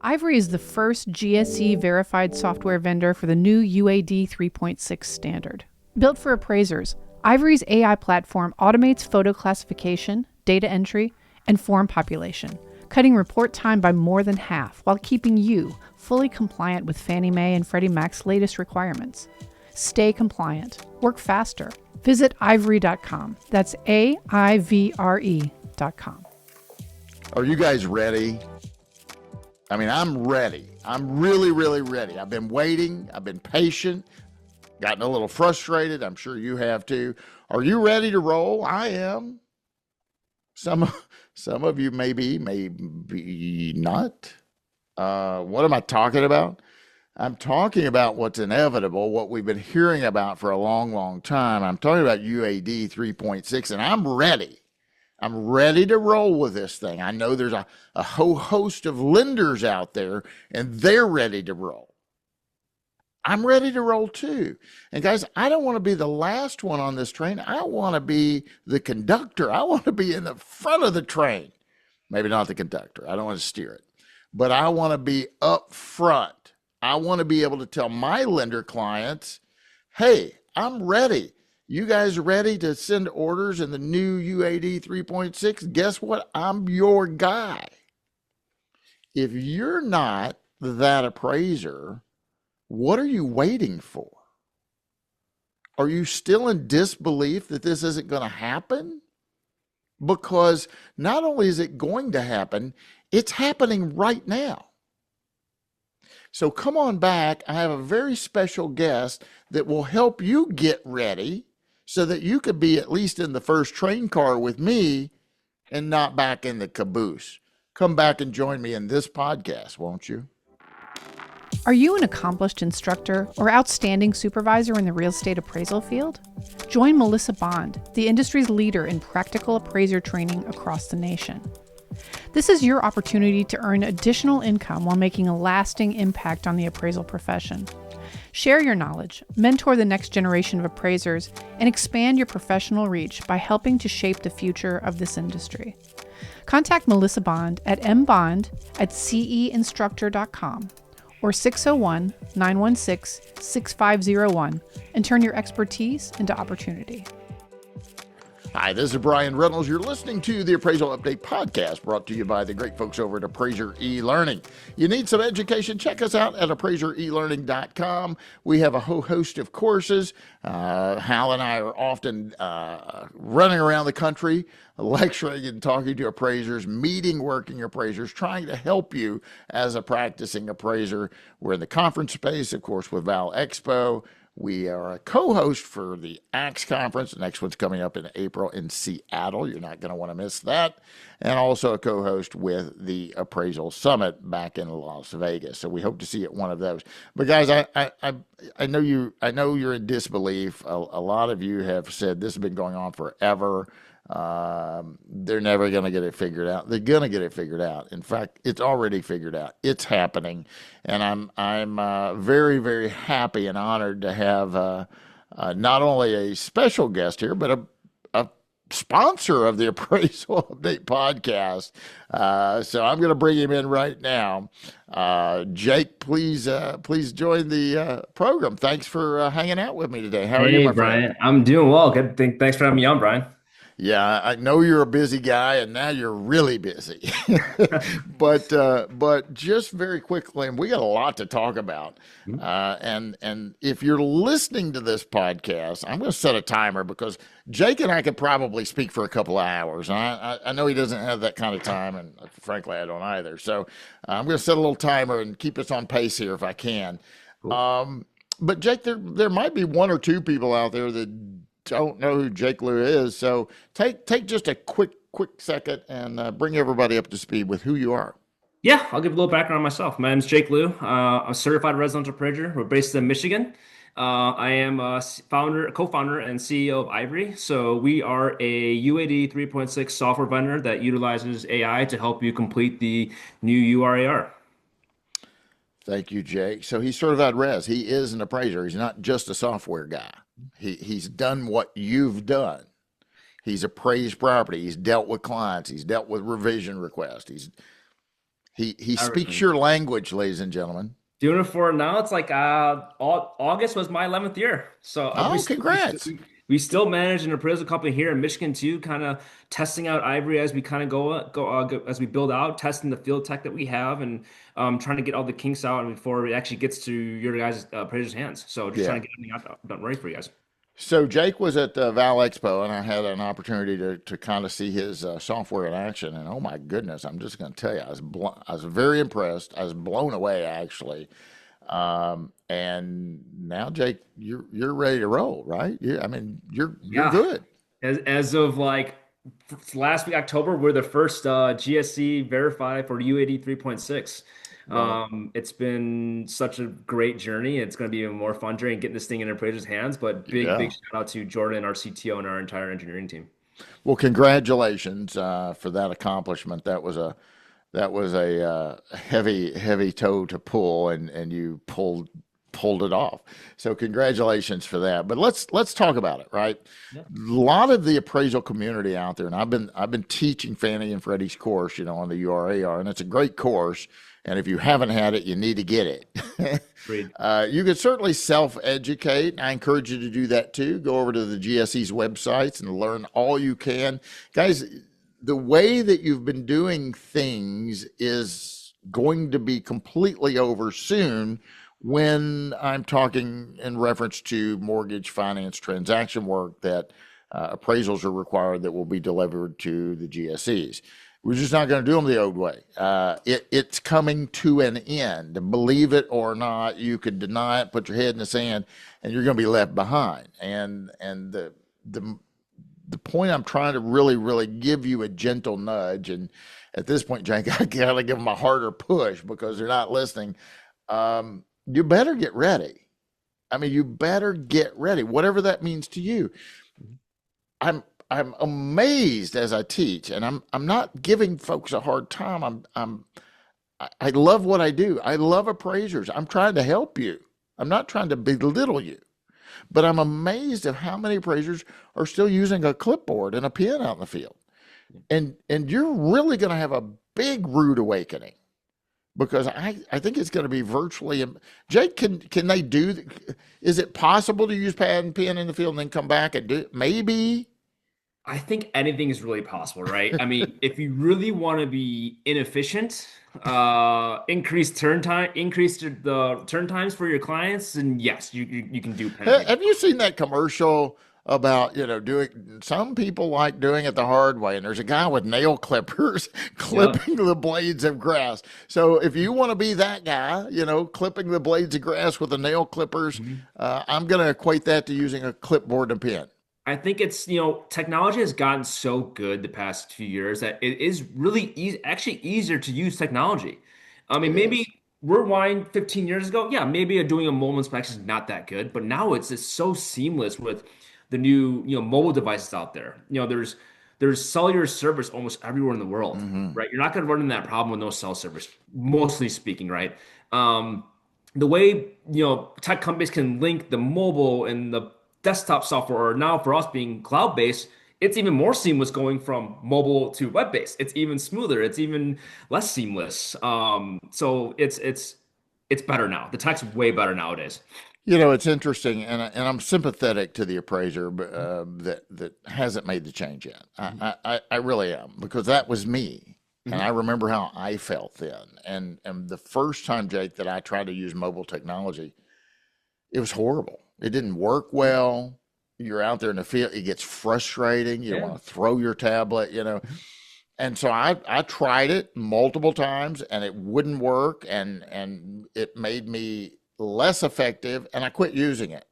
Aivre is the first GSE verified software vendor for the new UAD 3.6 standard. Built for appraisers, Aivre's AI platform automates photo classification, data entry, and form population, cutting report time by more than half while keeping you fully compliant with Fannie Mae and Freddie Mac's latest requirements. Stay compliant. Work faster. Visit aivre.com. That's AIVRE.com. Are you guys ready? I mean, I'm ready. I'm really, really ready. I've been waiting. I've been patient. Gotten a little frustrated. I'm sure you have too. Are you ready to roll? I am. Some of you maybe not. What am I talking about? I'm talking about what's inevitable, what we've been hearing about for a long, long time. I'm talking about UAD 3.6, and I'm ready. I'm ready to roll with this thing. I know there's a whole host of lenders out there, and they're ready to roll. I'm ready to roll too. And guys, I don't want to be the last one on this train. I want to be the conductor. I want to be in the front of the train. Maybe not the conductor. I don't want to steer it. But I want to be up front. I want to be able to tell my lender clients, hey, I'm ready. You guys ready to send orders in the new UAD 3.6? Guess what? I'm your guy. If you're not that appraiser, what are you waiting for? Are you still in disbelief that this isn't going to happen? Because not only is it going to happen, it's happening right now. So come on back. I have a very special guest that will help you get ready so that you could be at least in the first train car with me and not back in the caboose. Come back and join me in this podcast, won't you? Are you an accomplished instructor or outstanding supervisor in the real estate appraisal field? Join Melissa Bond, the industry's leader in practical appraiser training across the nation. This is your opportunity to earn additional income while making a lasting impact on the appraisal profession. Share your knowledge, mentor the next generation of appraisers, and expand your professional reach by helping to shape the future of this industry. Contact Melissa Bond at mbond@ceinstructor.com or 601-916-6501 and turn your expertise into opportunity. Hi, this is Bryan Reynolds. You're listening to the Appraisal Update podcast brought to you by the great folks over at Appraiser eLearning. You need some education? Check us out at appraiserelearning.com. We have a whole host of courses. Hal and I are often running around the country, lecturing and talking to appraisers, meeting working appraisers, trying to help you as a practicing appraiser. We're in the conference space, of course, with Val Expo. We are a co-host for the AXE conference. The next one's coming up in April in Seattle. You're not going to want to miss that. And also a co-host with the Appraisal Summit back in Las Vegas. So we hope to see you at one of those. But guys, I know you're in disbelief. A lot of you have said this has been going on forever. They're never going to get it figured out. They're going to get it figured out. In fact, it's already figured out. It's happening. And I'm very, very happy and honored to have not only a special guest here, but a sponsor of the Appraisal Update podcast. So I'm going to bring him in right now. Jake, please join the program. Thanks for hanging out with me today. How are you, my Bryan? friend? I'm doing well. Good. Thanks for having me on, Bryan. Yeah, I know you're a busy guy, and now you're really busy. But just very quickly, and we got a lot to talk about. And if you're listening to this podcast, I'm going to set a timer because Jake and I could probably speak for a couple of hours. I know he doesn't have that kind of time, and frankly, I don't either. So I'm going to set a little timer and keep us on pace here if I can. Cool. But Jake, there might be one or two people out there that don't know who Jake Lew is. So take just a quick second and bring everybody up to speed with who you are. Yeah, I'll give a little background on myself. My name is Jake Lew. I'm a certified residential appraiser. We're based in Michigan. I am a co-founder and CEO of Aivre. So we are a UAD 3.6 software vendor that utilizes AI to help you complete the new URAR. Thank you, Jake. So he's certified res. He is an appraiser. He's not just a software guy. He's done what you've done. He's appraised property. He's dealt with clients. He's dealt with revision requests. He speaks Everything. your language, ladies and gentlemen. Doing it for now. It's like August was my 11th year, so Oh, congrats. we still manage an appraisal company here in Michigan too, kind of testing out Ivory as we kind of as we build out, testing the field tech that we have, and trying to get all the kinks out before it actually gets to your guys' appraisers' hands. So just Yeah. trying to get everything out done ready for you guys. So Jake was at Val Expo, and I had an opportunity to kind of see his software in action. And oh my goodness, I'm just going to tell you, I was very impressed. I was blown away actually. And now Jake, you're ready to roll, right? I mean, you're Yeah. good. As of like last week, October, we're the first GSC verified for UAD 3.6. Love it. It's been such a great journey. It's going to be a more fun journey getting this thing in appraisers' hands. But big Yeah. shout out to Jordan, our CTO, and our entire engineering team. Well, congratulations for that accomplishment. That was a heavy toe to pull, and you pulled it off. So congratulations for that. But let's talk about it, right? Yeah. A lot of the appraisal community out there, and I've been teaching Fannie and Freddie's course, on the URAR, and it's a great course. And if you haven't had it, you need to get it. Agreed. You could certainly self-educate. I encourage you to do that too. Go over to the GSE's websites and learn all you can. Guys, the way that you've been doing things is going to be completely over soon when I'm talking in reference to mortgage finance transaction work that appraisals are required that will be delivered to the GSEs. We're just not going to do them the old way. It's coming to an end. Believe it or not, you could deny it, put your head in the sand, and you're going to be left behind. And the point I'm trying to really give you a gentle nudge, and at this point, Jake, I gotta give them a harder push because they're not listening. You better get ready. I mean, you better get ready, whatever that means to you. I'm amazed as I teach, and I'm not giving folks a hard time. I love what I do. I love appraisers. I'm trying to help you. I'm not trying to belittle you. But I'm amazed at how many appraisers are still using a clipboard and a pen out in the field. And you're really going to have a big rude awakening because I think it's going to be virtually. Jake, can they do? Is it possible to use pad and pen in the field and then come back and do it? Maybe. I think anything is really possible, right? I mean, if you really want to be inefficient, increase the turn times for your clients, and yes, you can do pen. Have you seen that commercial about, doing, some people like doing it the hard way, and there's a guy with nail clippers clipping the blades of grass. So if you want to be that guy, clipping the blades of grass with the nail clippers, I'm going to equate that to using a clipboard and a pen. I think it's, technology has gotten so good the past few years that it is really actually easier to use technology. I mean, maybe rewind 15 years ago, yeah, maybe doing a mobile inspection is not that good, but now it's just so seamless with the new, mobile devices out there. There's cellular service almost everywhere in the world, right? You're not going to run into that problem with no cell service, mostly speaking, right? The way, tech companies can link the mobile and the desktop software, or now for us being cloud-based, it's even more seamless going from mobile to web-based. It's even smoother. It's even less seamless. So it's better now. The tech's way better nowadays. It's interesting, and I'm sympathetic to the appraiser that hasn't made the change yet. I really am, because that was me, and I remember how I felt then. And the first time, Jake, that I tried to use mobile technology, it was horrible. It didn't work well. You're out there in the field, it gets frustrating. You want to throw your tablet, And so I tried it multiple times, and it wouldn't work, and it made me less effective, and I quit using it.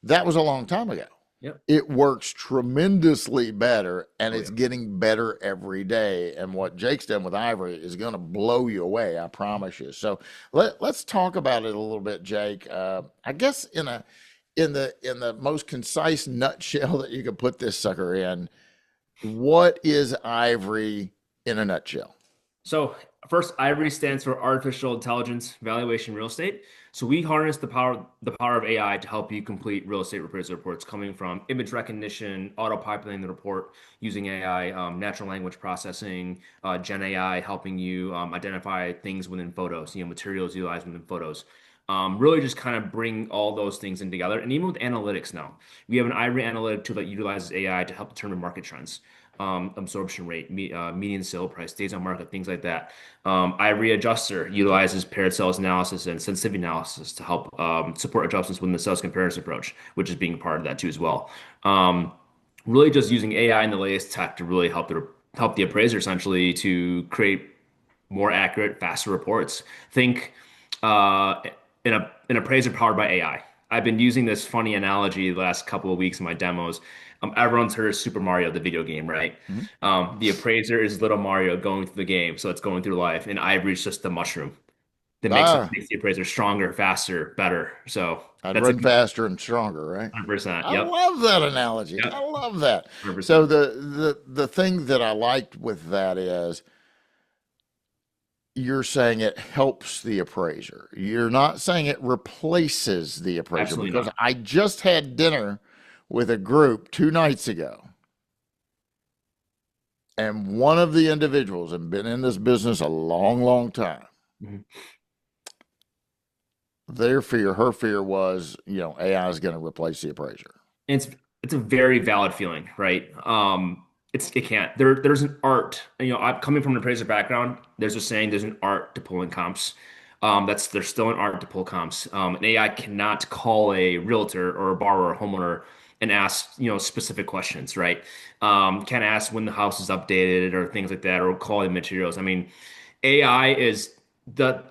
That was a long time ago. Yep. It works tremendously better, and it's getting better every day. And what Jake's done with Aivre is going to blow you away, I promise you. So let's talk about it a little bit, Jake. I guess in the most concise nutshell that you could put this sucker in, what is Aivre in a nutshell? So first, Ivory stands for Artificial Intelligence Valuation Real Estate. So we harness the power of AI to help you complete real estate appraisal reports coming from image recognition, auto-populating the report using AI, natural language processing, Gen AI helping you identify things within photos, materials utilized within photos. Really just kind of bring all those things in together. And even with analytics now, we have an Ivory analytic tool that utilizes AI to help determine market trends, absorption rate, median sale price, days on market, things like that. Ivory Adjuster utilizes paired sales analysis and sensitivity analysis to help support adjustments within the sales comparison approach, which is being part of that too as well. Really just using AI and the latest tech to really help the appraiser essentially to create more accurate, faster reports. Think uh, an appraiser powered by AI. I've been using this funny analogy the last couple of weeks in my demos. Everyone's heard of Super Mario, the video game, right? Mhm. The appraiser is little Mario going through the game, so it's going through life, and Ivory's just the mushroom that Ah, makes the appraiser stronger, faster, better. So I'd that's a run faster and stronger, right? 100%. I Yep. love that analogy. Yep. I love that. So 100%. the thing that I liked with that is you're saying it helps the appraiser. You're not saying it replaces the appraiser Absolutely because not. I just had dinner with a group 2 nights ago, and one of the individuals had been in this business a long, long time. Mhm. Her fear was, AI is going to replace the appraiser. It's a very valid feeling, right? It can't. There's an art. I'm coming from an appraiser background. There's a saying. There's an art to pulling comps. There's still an art to pull comps. An AI cannot call a realtor or a borrower or homeowner and ask specific questions, right? Can't ask when the house is updated or things like that or quality materials. I mean, AI is the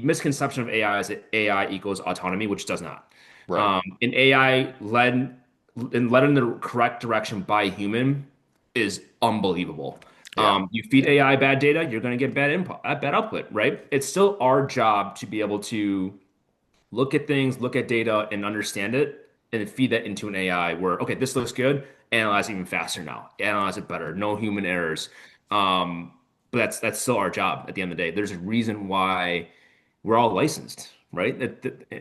misconception of AI is that AI equals autonomy, which does not. Right. An AI led in the correct direction by a human is unbelievable. Yeah. You feed Yeah. AI bad data, you're going to get bad input, bad output, right? It's still our job to be able to look at things, look at data, and understand it, and then feed that into an AI where, okay, this looks good, analyze even faster now, analyze it better, no human errors. But that's still our job at the end of the day. There's a reason why we're all licensed, right?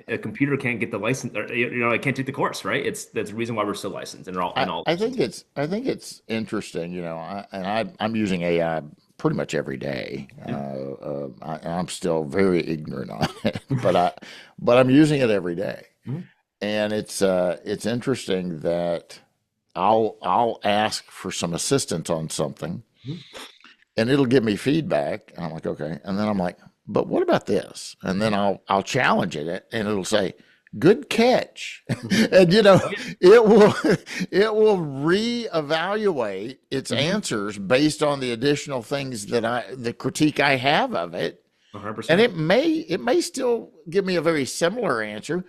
A computer can't get the license, or, it can't take the course, right? That's the reason why we're still licensed and all I think licensed. it's interesting, I'm using AI pretty much every day. Yeah. I'm still very ignorant on it, but I'm using it every day, Mhm. and it's interesting that I'll ask for some assistance on something, Mhm. and it'll give me feedback, and I'm like, okay, and then I'm like, but what about this? And then I'll challenge it, and it'll say, good catch. Mhm. And Oh yeah. it will it will reevaluate its Mhm. answers based on the additional things that the critique I have of it. And 100%. it may still give me a very similar answer,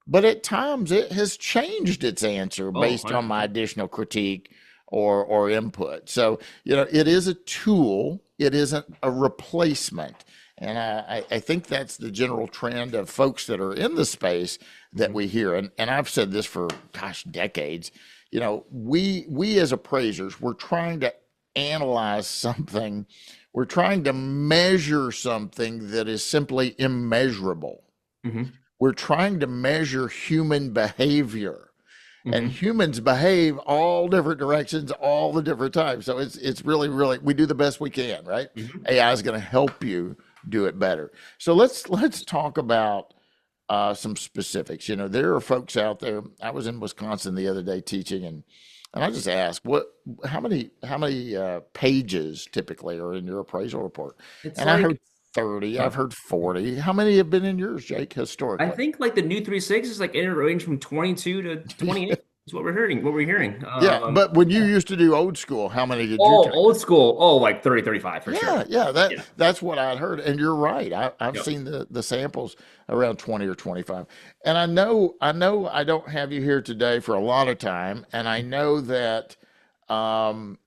but at times it has changed its answer Oh, based on my 100%. additional critique or input. So, it is a tool, it isn't a replacement. And I think that's the general trend of folks that are in the space that Mhm. we hear. And I've said this for, gosh, decades. We as appraisers, we're trying to analyze something, we're trying to measure something that is simply immeasurable. Mhm. We're trying to measure human behavior, and Mhm. humans behave all different directions all the different times. So it's really, really, we do the best we can, right? Mhm. AI is going to help you do it better. So let's talk about some specifics. There are folks out there. I was in Wisconsin the other day teaching, and I just asked, how many pages typically are in your appraisal report? It's And I heard like 30. I've uh, heard 40. How many have been in yours, Jake, I historically? think like the new 3.6 is like in a range from 22 to 28 is what we're hearing. What we're hearing. Yeah, but when you Yeah. used to do old school, how many did you Oh, take? old school. Oh, like 30, 35 for sure. Yeah, yeah, that Yeah. that's what I'd heard, and you're right. I've Yep. seen the samples around 20 or 25, and I know I don't have you here today for a lot of time, and I know that um,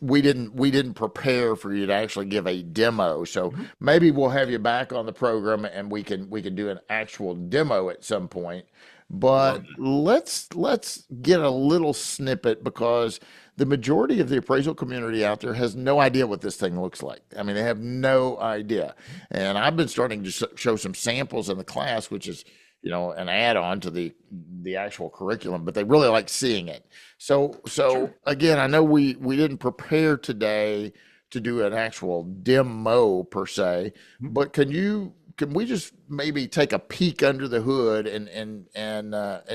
we didn't prepare for you to actually give a demo, so Mhm. maybe we'll have you back on the program, and we can do an actual demo at some point. Love But that. let's get a little snippet because the majority of the appraisal community out there has no idea what this thing looks like. I mean, they have no idea. And I've been starting to show some samples in the class, which is, an add-on to the actual curriculum, but they really like seeing it. So Sure. again, I know we didn't prepare today to do an actual demo per se, Mhm. but can we just maybe take a peek under the hood and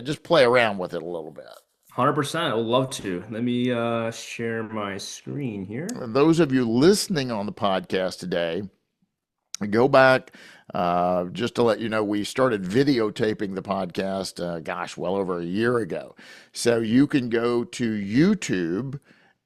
just play around with it a little bit? 100%. I would love to. Let me share my screen here. And those of you listening on the podcast today, go back, just to let you know, we started videotaping the podcast, well over a year ago. So you can go to YouTube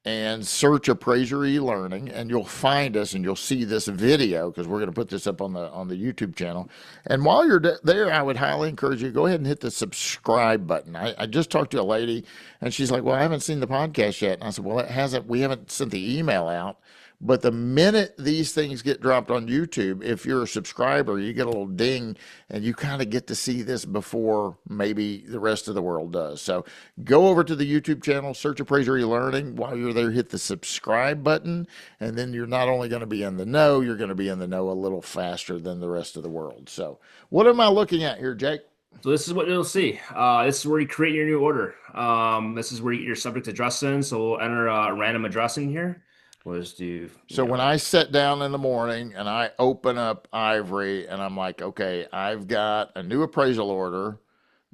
and search Appraiser eLearning, and you'll find us, and you'll see this video because we're going to put this up on the YouTube channel. And while you're there, I would highly encourage you to go ahead and hit the subscribe button. I just talked to a lady, and she's like, "Well, I haven't seen the podcast yet." And I said, "Well, it hasn't. We haven't sent the email out." But the minute these things get dropped on YouTube, if you're a subscriber, you get a little ding and you kind of get to see this before maybe the rest of the world does. So go over to the YouTube channel, search Appraiser eLearning. While you're there, hit the subscribe button. And then you're not only going to be in the know, you're going to be in the know a little faster than the rest of the world. So what am I looking at here, Jake? So this is what you'll see. This is where you create your new order. This is where you get your subject address in. So we'll enter a random address in here. We'll just do, So when I sit down in the morning and I open up Aivre and I'm like, okay, I've got a new appraisal order,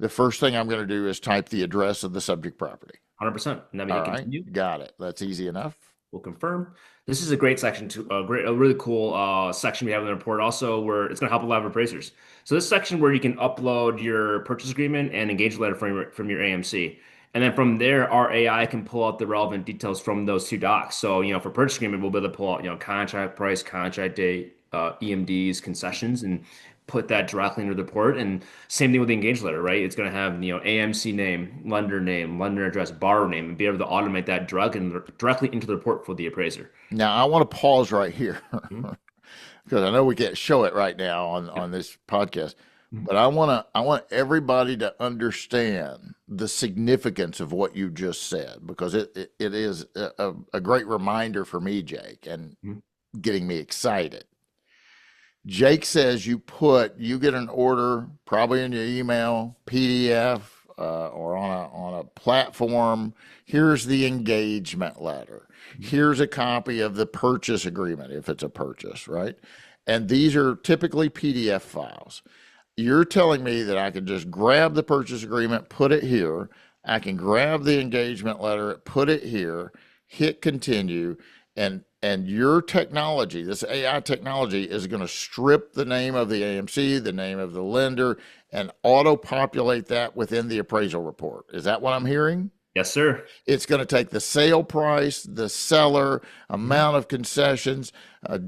the first thing I'm going to do is type the address of the subject property. 100%. And then we All hit right, continue. got it. That's easy enough. We'll confirm. This is a great section to a really cool section we have in the report also where it's going to help a lot of appraisers. So this section where you can upload your purchase agreement and engagement letter from your AMC. And then from there, our AI can pull out the relevant details from those two docs. So, for purchase agreement, we'll be able to pull out, contract price, contract date, EMDs, concessions, and put that directly into the report. And same thing with the engagement letter, right? It's going to have, AMC name, lender address, borrower name, and be able to automate that directly into the report for the appraiser. Now I want to pause right here Mhm. because I know we can't show it right now on this podcast, Mhm. but I want everybody to understand the significance of what you just said because it is a great reminder for me, Jake, and Mhm. getting me excited. Jake says you get an order probably in your email, PDF, or on a platform. Here's the engagement letter. Here's a copy of the purchase agreement if it's a purchase, right? And these are typically PDF files. You're telling me that I can just grab the purchase agreement, put it here. I can grab the engagement letter, put it here, hit continue, and your technology, this AI technology, is going to strip the name of the AMC, the name of the lender, and auto-populate that within the appraisal report. Is that what I'm hearing? Yes, sir. It's going to take the sale price, the seller, amount of concessions,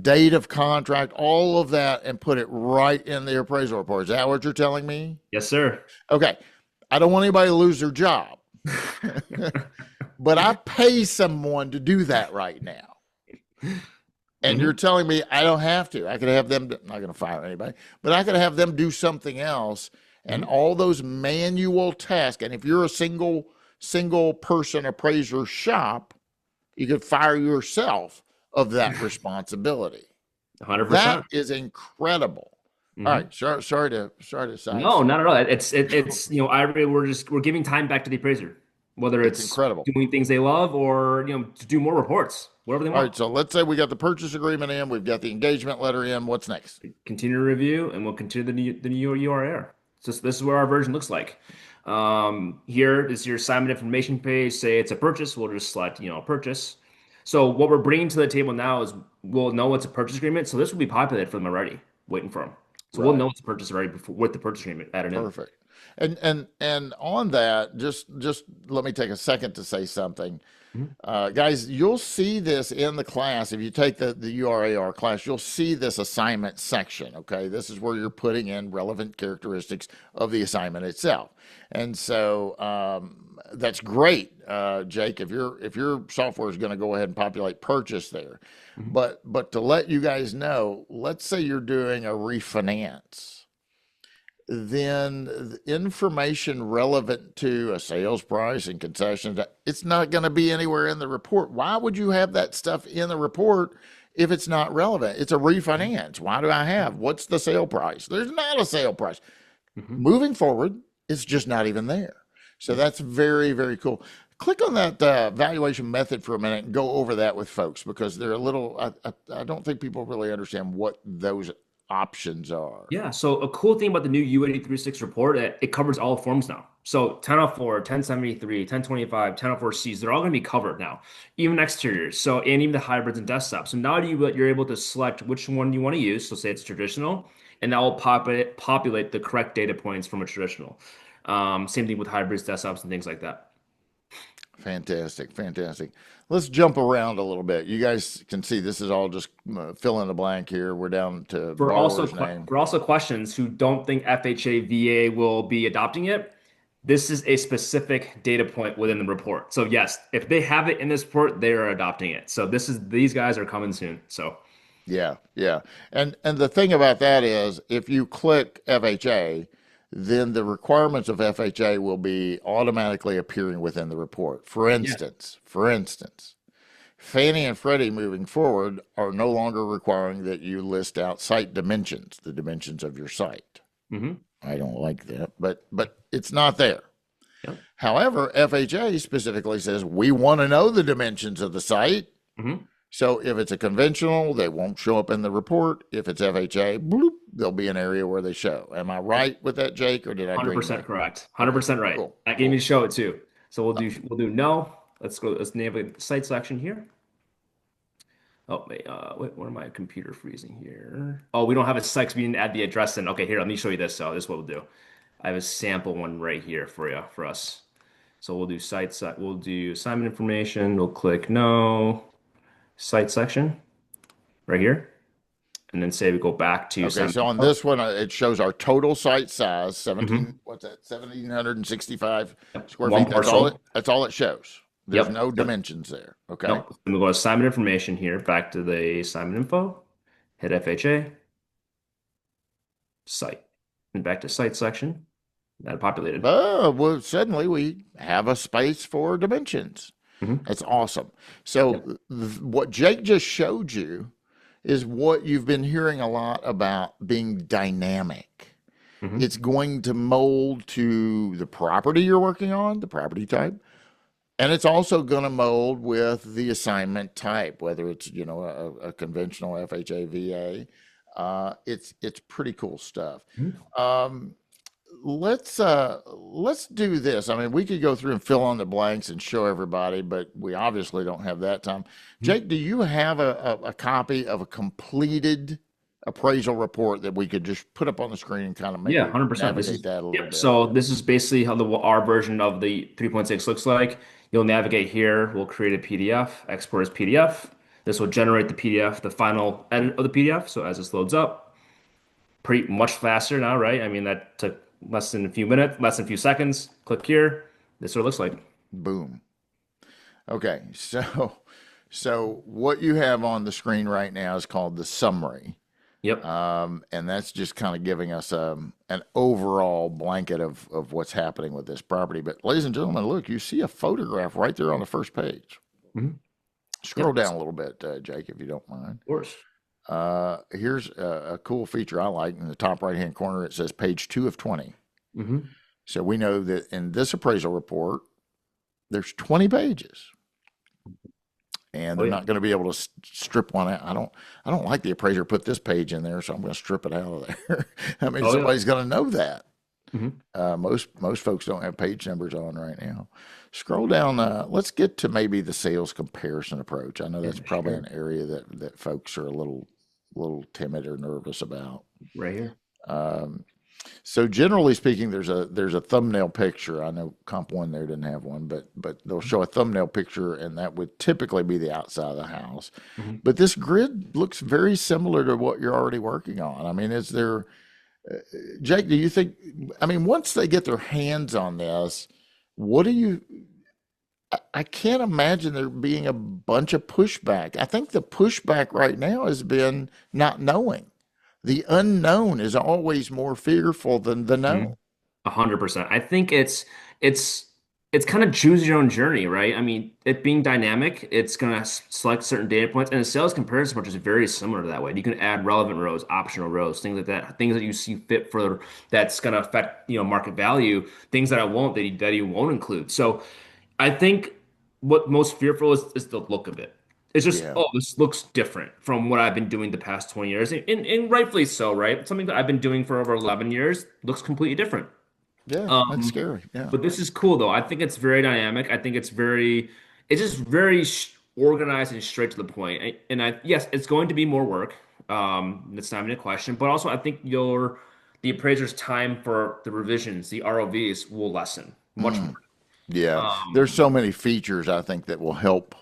date of contract, all of that, and put it right in the appraisal report. Is that what you're telling me? Yes, sir. Okay. I don't want anybody to lose their job, but I pay someone to do that right now. And you're telling me I don't have to. I could have them, I'm not going to fire anybody, but I could have them do something else. And all those manual tasks. And if you're a single person appraiser shop, you could fire yourself of that resposibility. 100%. That is incredible. All right, sorry to side. No, not at all. It's Aivre, we're giving time back to the appraiser, whether it's incredible. doing things they love or to do more reports, whatever they All want. right, so let's say we got the purchase agreement in, we've got the engagement letter in. What's next? Continue to review, and we'll continue the new URAR. So this is what our version looks like. Here is your assignment information page. Say it's a purchase, we'll just select purchase. So what we're bringing to the table now is we'll know it's a purchase agreement. So this will be populated for them already, waiting for them. So we'll know it's a purchase already with the purchase agreement added in. Perfect. And on that, just let me take a second to say something. Guys, you'll see this in the class. If you take the URAR class, you'll see this assignment section. Okay, this is where you're putting in relevant characteristics of the assignment itself. And so that's great, Jake. If your software is going to go ahead and populate purchase there, but to let you guys know, let's say you're doing a refinance. then the information relevant to a sales price and concessions, it's not going to be anywhere in the report. Why would you have that stuff in the report if it's not relevant? It's a refinance. Why do I have? What's the sale price? There's not a sale price. Moving forward, it's just not even there. So that's very, very cool. Click on that valuation method for a minute and go over that with folks because they're a little, I don't think people really understand what those options are. Yeah, so a cool thing about the new UAD 3.6 report, it covers all forms now. So 1004, 1073, 1025, 1004Cs, they're all going to be covered now, even exteriors, so and even the hybrids and desktops. So now you're able to select which one you want to use. So say it's traditional, and that will populate the correct data points from a traditional. Same thing with hybrids, desktops, and things like that. Fantastic, fantastic. Let's jump around a little bit. You guys can see this is all just fill in the blank here. We're down to borrower's name. For also questions who don't think FHA VA will be adopting it, this is a specific data point within the report. So yes, if they have it in this report, they are adopting it. So these guys are coming soon. So Yeah, yeah. And the thing about that is if you click FHA, then the requirements of FHA will be automatically appearing within the report. For instance, Fannie and Freddie moving forward are no longer requiring that you list out site dimensions, the dimensions of your site. I don't like that, but it's not there. Yep. However, FHA specifically says we want to know the dimensions of the site. So if it's a conventional, they won't show up in the report. If it's FHA, bloop, there'll be an area where they show. Am I right with that, Jake, or did I dream 100% that? correct. 100% right. Cool. That gave me to show it too. So we'll do no. Let's navigate the site selection here. Oh, wait, what am I computer freezing here? Oh, we don't have a site 'cause we didn't add the address in. Okay, here, let me show you this. So this is what we'll do. I have a sample one right here for us. So we'll do we'll do assignment information. We'll click no, site section right here. And then say we go back to Okay, so on this one, it shows our total site size, 1,765 square One feet. parcel. That's all it shows. There's Yep. no dimensions there. Okay. Nope. And we'll go to assignment information here, back to the assignment info, hit FHA, site, and back to site section. That populated. Oh, well, suddenly we have a space for dimensions. That's awesome. So what Jake just showed you is what you've been hearing a lot about being dynamic. It's going to mold to the property you're working on, the property type. And it's also going to mold with the assignment type, whether it's, a conventional FHA VA. It's pretty cool stuff. Let's do this. I mean, we could go through and fill in the blanks and show everybody, but we obviously don't have that time. Jake, do you have a copy of a completed appraisal report that we could just put up on the screen and kind of maybe 100%. navigate that a little bit? So this is basically how our version of the 3.6 looks like. You'll navigate here. We'll create a PDF, export as PDF. This will generate the PDF, the final edit of the PDF. So as this loads up, pretty much faster now, right? I mean, that took less than a few minutes, less than a few seconds. Click here. This is what it looks like. Boom. Okay, so what you have on the screen right now is called the summary. Yep. And that's just kind of giving us an overall blanket of what's happening with this property. But ladies and gentlemen, look, you see a photograph right there on the first page. Scroll down a little bit, Jake, if you don't mind. Of course. Here's a cool feature I like. In the top right-hand corner, it says page 2 of 20. So we know that in this appraisal report, there's 20 pages. And they're not going to be able to strip one out. I don't like the appraiser put this page in there, so I'm going to strip it out of there. I mean, somebody's going to know that. Most folks don't have page numbers on right now. Scroll down. Let's get to maybe the sales comparison approach. I know that's probably an area that folks are a little timid or nervous about. Right here. So generally speaking, there's a thumbnail picture. I know Comp One there didn't have one, but they'll show a thumbnail picture, and that would typically be the outside of the house. But this grid looks very similar to what you're already working on. I mean, is there, Jake? Do you think? I mean, once they get their hands on this, what do you? I can't imagine there being a bunch of pushback. I think the pushback right now has been not knowing. the unknown is always more fearful than the known. 100%. I think it's it's kind of choose your own journey, right? I mean, it being dynamic, it's gonna select certain data points, and a sales comparison approach is very similar to that way. You can add relevant rows, optional rows, things like that, things that you see fit for that's gonna affect, market value, things that I won't that you won't include. So I think what most fearful is the look of it. It's just, Yeah. oh, this looks different from what I've been doing the past 20 years. And rightfully so, right? Something that I've been doing for over 11 years looks completely different. Yeah, that's Um, scary. Yeah. but this is cool though. I think it's very dynamic. I think it's just very organized and straight to the point. Yes, it's going to be more work. That's not even a question. But also, I think the appraiser's time for the revisions, the ROVs, will lessen much more. Mm. Yeah, there's Um, so many features I think that will help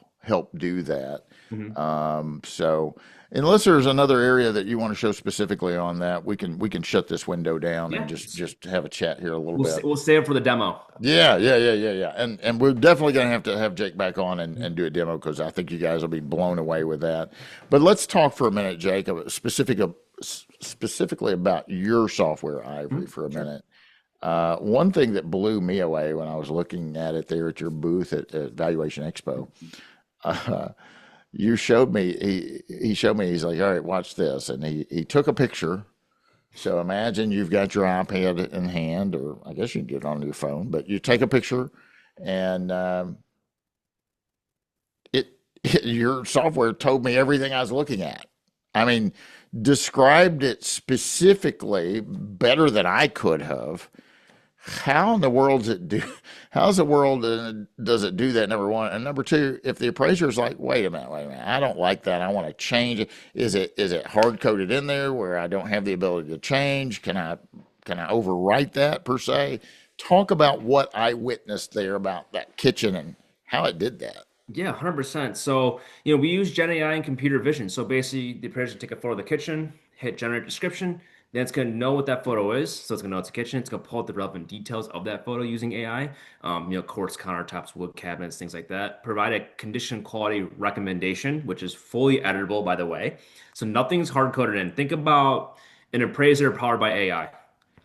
do that. mhm. So unless there's another area that you want to show specifically on that, we can shut this window down and Yeah, just have a chat here a little bit. we'll save it for the demo. Yeah. And we're definitely going to have Jake back on and do a demo because I think you guys will be blown away with that. But let's talk for a minute, Jake, specifically about your software, Ivory, Mhm. for a Sure. minute. One thing that blew me away when I was looking at it there at your booth at Valuation Expo, uh, you showed me, he showed me, he's like, all right, watch this. And he took a picture. So imagine you've got your iPad in hand, or I guess you can get it on your phone, but you take a picture and it, your software told me everything I was looking at. I mean, described it specifically better than I could have. How in the world does it do? How's the world does it do that? Number one, and number two, if the appraiser is like, wait a minute, I don't like that. I want to change it. Is it hard coded in there where I don't have the ability to change? Can I overwrite that per se? Talk about what I witnessed there about that kitchen and how it did that. Yeah, 100%. So, we use Gen AI and computer vision. So basically, the appraiser take a photo of the kitchen, hit generate description, then it's going to know what that photo is. So it's going to know it's a kitchen. It's going to pull out the relevant details of that photo using AI. Quartz countertops, wood cabinets, things like that. Provide a condition quality recommendation, which is fully editable, by the way. So nothing's hard coded in. Think about an appraiser powered by AI.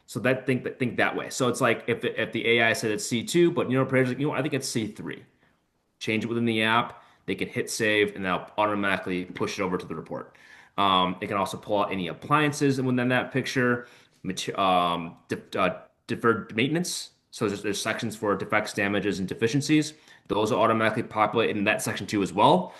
So think that way. So it's like if the AI said it's C2, but appraiser's like, I think it's C3. Change it within the app. They can hit save, and that'll automatically push it over to the report. It can also pull out any appliances within that picture, deferred maintenance. So there's sections for defects, damages, and deficiencies. Those will automatically populate in that section too as well.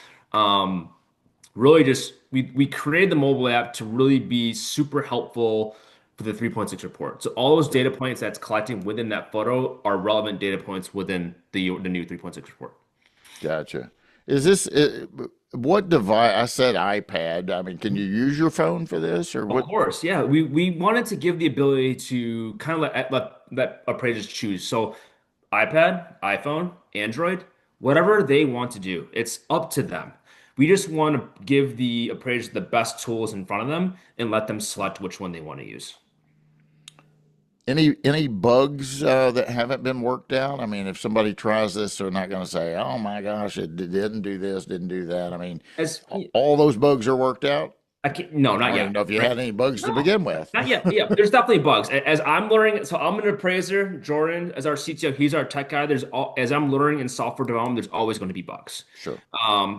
Really, just we created the mobile app to really be super helpful for the 3.6 report. So all those data points that's collecting within that photo are relevant data points within the new 3.6 report. Gotcha. Is this what device? I said iPad. I mean, can you use your phone for this or Of what? course, yeah. We wanted to give the ability to kind of let appraisers choose. So iPad, iPhone, Android, whatever they want to do, it's up to them. We just want to give the appraisers the best tools in front of them and let them select which one they want to use. Any bugs that haven't been worked out? I mean, if somebody tries this, they're not going to say, "Oh my gosh, it didn't do this, didn't do that." I mean, As all those bugs are worked out. I can't, no, I not don't yet. even know if you Right? had any bugs to No, begin with. not yet. Yeah, there's definitely bugs. As I'm learning, so I'm an appraiser. Jordan, as our CTO, he's our tech guy. As I'm learning in software development, there's always going to be bugs. Sure.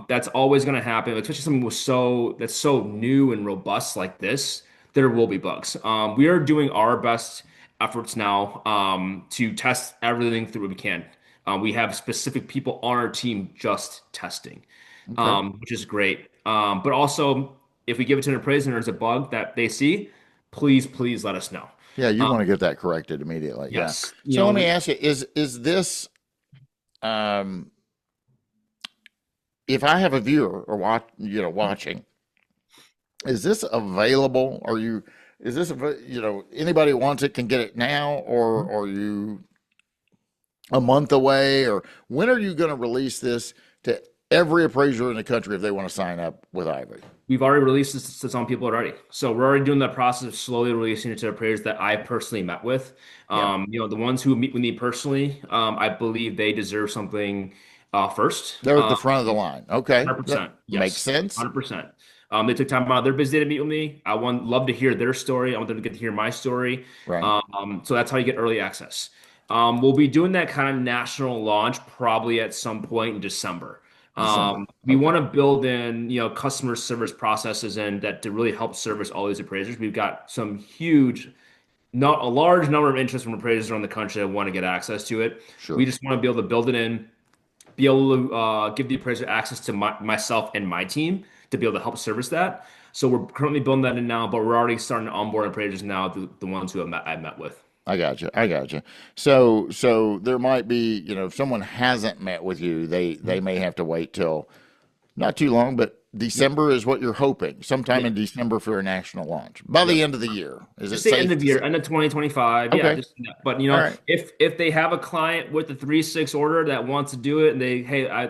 That's always going to happen, especially something that's so new and robust like this. There will be bugs. We are doing our best efforts now to test everything through what we can. We have specific people on our team just testing, Okay. which is great. But also, if we give it to an appraiser and there's a bug that they see, please let us know. Yeah, you Um, want to get that corrected immediately. Yeah. yes, So let me ask you: Is this um, if I have a viewer or watching, is this available? Is this anybody who wants it can get it now, or are you a month away, or when are you going to release this to every appraiser in the country if they want to sign up with Ivory? we've already released this to some people already. So we're already doing the process of slowly releasing it to appraisers that I personally met with. Yeah, The ones who meet with me personally, I believe they deserve something first. they're at the front of the line. Okay, that 100%. makes Yes. sense. 100%. They took time out of their busy day to meet with me. Love to hear their story. I want them to get to hear my story. Right. So that's how you get early access. We'll be doing that kind of national launch probably at some point in December. December. We Okay. want to build in, customer service processes and that to really help service all these appraisers. We've got some not a large number of interest from appraisers around the country that want to get access to it. We Sure. just want to be able to build it in, be able to give the appraiser access to myself and my team to be able to help service that. So we're currently building that in now, but we're already starting to onboard appraisers now, the ones who I've met with. I got you. I got you. So there might be, if someone hasn't met with you, they may have to wait till not too long, but December is what you're hoping, sometime Yeah. in December for a national launch by the Yep. end of the year. Is it Just say end safe of to year, say? end of 2025. Yeah, Okay. just but All right. if they have a client with the 3.6 order that wants to do it and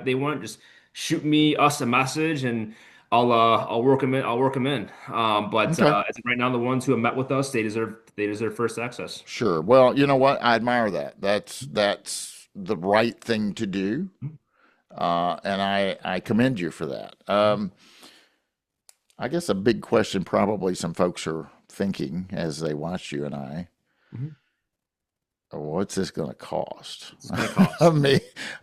they want just shoot us a message and I'll work them in. I'll work them in. But Okay. as of right now, the ones who have met with us, they deserve first access. Sure. Well, you know what? I admire that. That's the right thing to do. And I commend you for that. I guess a big question probably some folks are thinking as they watch you and I, Mhm. what's this going to cost? It's gonna cost.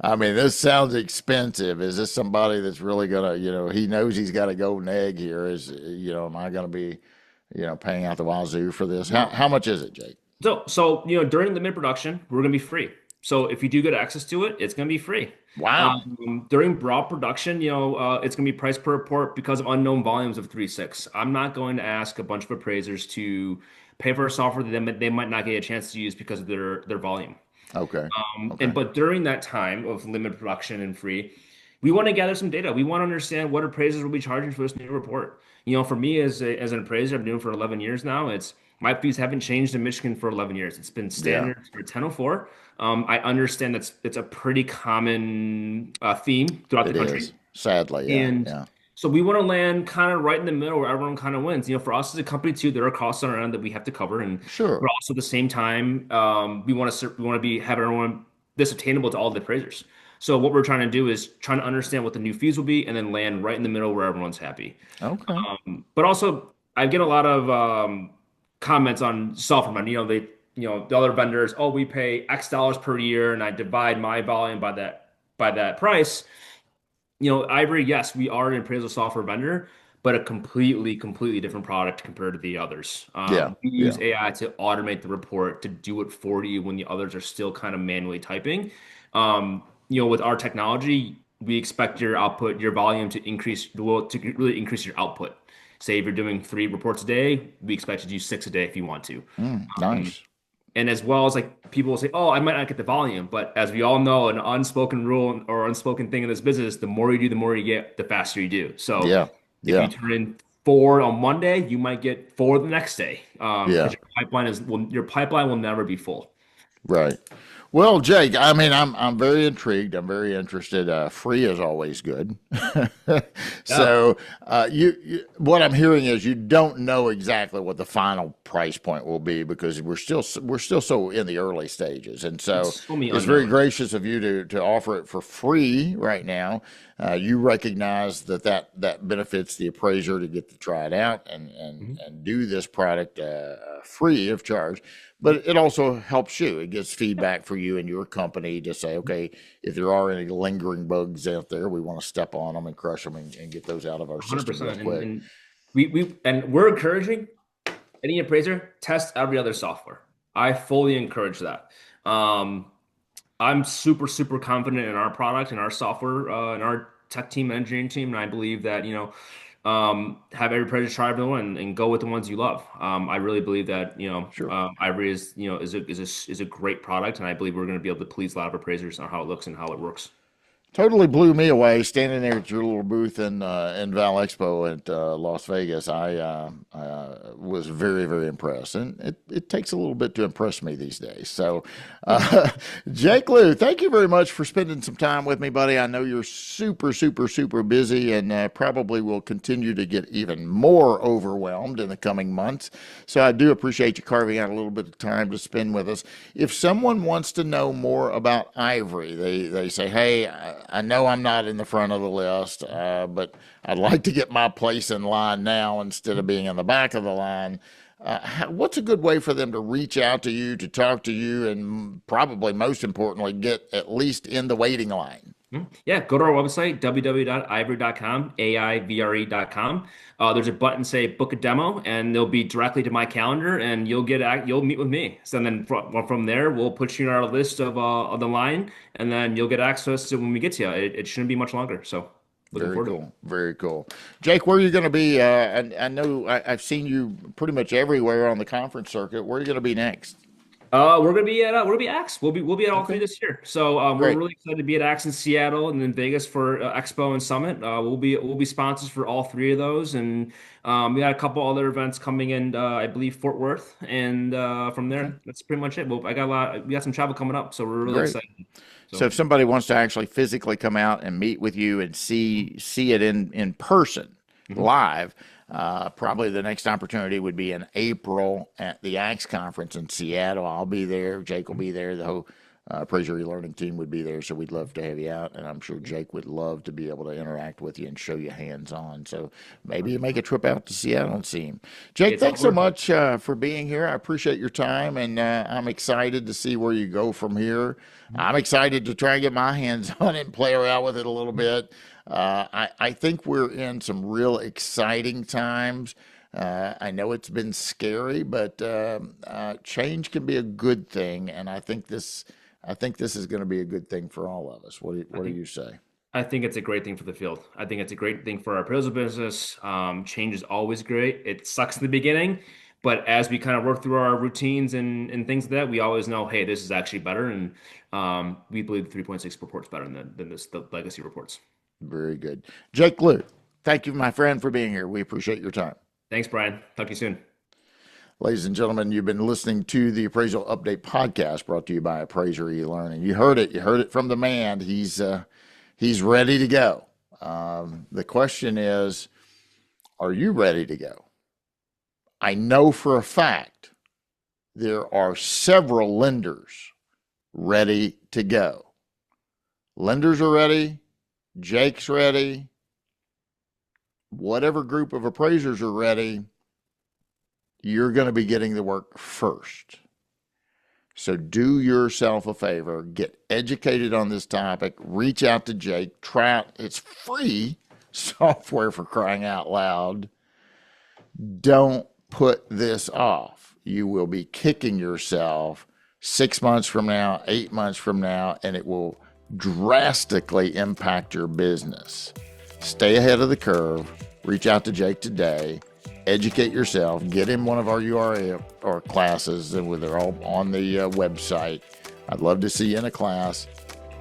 I mean, this sounds expensive. Is this somebody that's really going to, he knows he's got a golden egg here. Am I going to be, paying out the wazoo for this? How much is it, Jake? So during the mid production, we're gonna be free. So if you do get access to it, it's gonna be free. Wow. During broad production, it's gonna be price per report because of unknown volumes of 3.6. I'm not going to ask a bunch of appraisers to pay for a software that they might not get a chance to use because of their volume. Okay. And Okay. but during that time of limited production and free, we want to gather some data. We want to understand what appraisers will be charging for this new report. For me as an appraiser, I've been doing it for 11 years now. It's my fees haven't changed in Michigan for 11 years. It's been Yeah, standard for 1004. I understand it's a pretty common theme throughout the it country. is. Sadly. Yeah. And Yeah. so we want to land kind of right in the middle where everyone kind of wins. For us as a company too, there are costs on our end that we have to cover, and Sure. but also at the same time, we want to be have everyone this attainable to all the appraisers. So what we're trying to do is trying to understand what the new fees will be, and then land right in the middle where everyone's happy. Okay. But also, I get a lot of comments on software money. The other vendors, oh, we pay X dollars per year, and I divide my volume by that price. Aivre, yes, we are an appraisal software vendor, but a completely different product compared to the others. Yeah. We Yeah. use AI to automate the report to do it for you when the others are still kind of manually typing. With our technology, we expect your volume to increase, to really increase your output. Say if you're doing 3 reports a day, we expect you to do 6 a day if you want to. Um, Nice. and as well as like people will say, oh, I might not get the volume, but as we all know, an unspoken rule or unspoken thing in this business, the more you do, the more you get, the faster you do. So Yeah. if you Yeah. turn in 4 on Monday, you might get 4 the next day, because Yeah. your pipeline will never be full. Right. Well, Jake, I'm very intrigued. I'm very interested. Free is always good. Yeah. So, what I'm hearing is you don't know exactly what the final price point will be because we're still so in the early stages, and so It's so many it's very unknowns. gracious of you to offer it for free right now. You recognize that benefits the appraiser to get to try it out and Mhm. and do this product free of charge. But it also helps you. It gives feedback for you and your company to say, okay, if there are any lingering bugs out there, we want to step on them and crush them and get those out of our system real 100%. And, quick. and we're encouraging any appraiser test every other software. I fully encourage that. Um, I'm super confident in our product and our software, and our tech team and engineering team, and I believe that have every appraiser try everyone and go with the ones you love. I really believe that Sure. Ivory is a great product, and I believe we're going to be able to please a lot of appraisers on how it looks and how it works. Totally blew me away standing there at your little booth in Val Expo at Las Vegas. I was very impressed, and it takes a little bit to impress me these days. So, Jake Lew, thank you very much for spending some time with me, buddy. I know you're super busy, and probably will continue to get even more overwhelmed in the coming months. So, I do appreciate you carving out a little bit of time to spend with us. If someone wants to know more about Aivre, they say, hey, I know I'm not in the front of the list, but I'd like to get my place in line now instead of being in the back of the line. What's a good way for them to reach out to you, to talk to you, and probably most importantly, get at least in the waiting line? Yeah, go to our website, www.aivre.com, AIVRE.com. There's a button say book a demo, and they'll be directly to my calendar, and you'll meet with me. So then from there, we'll put you in our list of the line, and then you'll get access to when we get to you. It shouldn't be much longer. So looking Very forward to it. cool. Very cool. Jake, where are you going to be? I know I've seen you pretty much everywhere on the conference circuit. Where are you going to be next? We're gonna be AX. We'll be at all three this year. So we're Great. really excited to be at AX in Seattle and then Vegas for Expo and Summit. We'll be sponsors for all three of those, and we got a couple other events coming in. I believe Fort Worth, and from Okay. there, that's pretty much it. Well, I got a lot. We got some travel coming up, so we're really Great. excited. So So if somebody wants to actually physically come out and meet with you and see it in person, mhm. live, probably the next opportunity would be in April at the AX conference in Seattle. I'll be there. Jake will be there. The whole Appraiser eLearning team would be there. So we'd love to have you out. And I'm sure Jake would love to be able to interact with you and show you hands-on. So maybe you make a trip out to Seattle and see him. Jake, It's all thanks so worth it. much for being here. I appreciate your time, and I'm excited to see where you go from here. I'm excited to try and get my hands on it and play around with it a little bit. I think we're in some real exciting times. I know it's been scary, but change can be a good thing, and I think this is going to be a good thing for all of us. I What do think you say? I think it's a great thing for the field. I think it's a great thing for our appraisal business. Change is always great. It sucks in the beginning, but as we kind of work through our routines and things like that, we always know, hey, this is actually better, and we believe the 3.6 report's better than the legacy reports. Very good, Jake Lew. Thank you, my friend, for being here. We appreciate your time. Thanks, Brian. Talk to you soon. Ladies and gentlemen, you've been listening to the Appraisal Update podcast brought to you by Appraiser eLearning. You heard it. You heard it from the man. He's ready to go. The question is, are you ready to go? I know for a fact there are several lenders ready to go. Lenders are ready. Jake's ready. Whatever group of appraisers are ready, you're going to be getting the work first. So do yourself a favor, get educated on this topic, reach out to Jake, try out, it's free software for crying out loud. Don't put this off. You will be kicking yourself 6 months from now, 8 months from now, and it will drastically impact your business. Stay ahead of the curve, reach out to Jake today. Educate yourself. Get in one of our URAR classes, and they're all on the website. I'd love to see you in a class.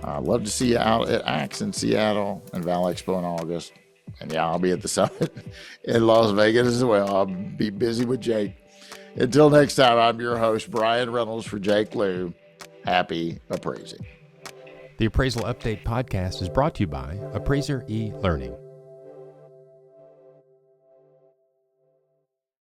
I'd love to see you out at AX in Seattle and Val Expo in August. And yeah, I'll be at the summit in Las Vegas as well. I'll be busy with Jake. Until next time, I'm your host, Bryan Reynolds, for Jake Lew. Happy appraising. The Appraisal Update podcast is brought to you by Appraiser eLearning.